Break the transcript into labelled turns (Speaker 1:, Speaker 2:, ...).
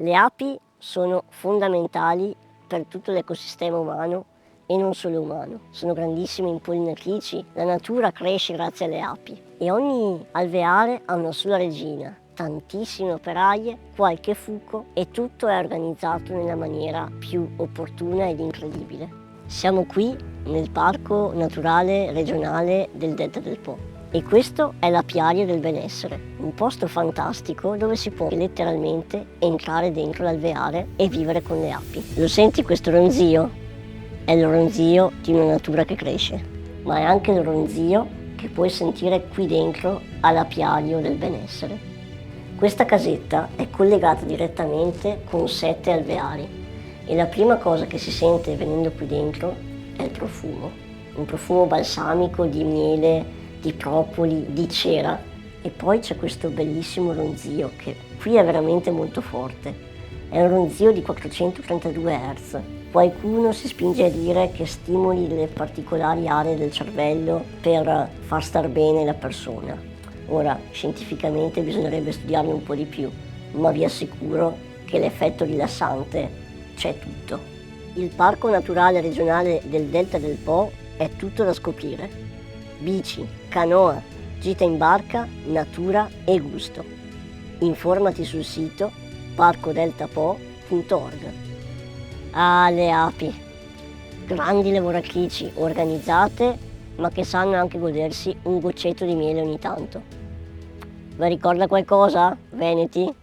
Speaker 1: Le api sono fondamentali per tutto l'ecosistema umano e non solo umano. Sono grandissime impollinatrici, la natura cresce grazie alle api e ogni alveare ha una sola regina, tantissime operaie, qualche fuco e tutto è organizzato nella maniera più opportuna ed incredibile. Siamo qui nel Parco Naturale Regionale del Delta del Po. E questo è l'Apiario del Benessere, un posto fantastico dove si può letteralmente entrare dentro l'alveare e vivere con le api. Lo senti questo ronzio? È il ronzio di una natura che cresce, ma è anche il ronzio che puoi sentire qui dentro all'Apiario del Benessere. Questa casetta è collegata direttamente con 7 alveari e la prima cosa che si sente venendo qui dentro è il profumo, un profumo balsamico di miele, di propoli, di cera e poi c'è questo bellissimo ronzio che qui è veramente molto forte. È un ronzio di 432 Hz. Qualcuno si spinge a dire che stimoli le particolari aree del cervello per far star bene la persona. Ora, scientificamente bisognerebbe studiarne un po' di più, ma vi assicuro che l'effetto rilassante c'è tutto. Il Parco Naturale Regionale del Delta del Po è tutto da scoprire. Bici, canoa, gita in barca, natura e gusto. Informati sul sito parcodeltapo.org. Ah, le api, grandi lavoratrici, organizzate, ma che sanno anche godersi un goccetto di miele ogni tanto. Vi ricorda qualcosa, Veneti?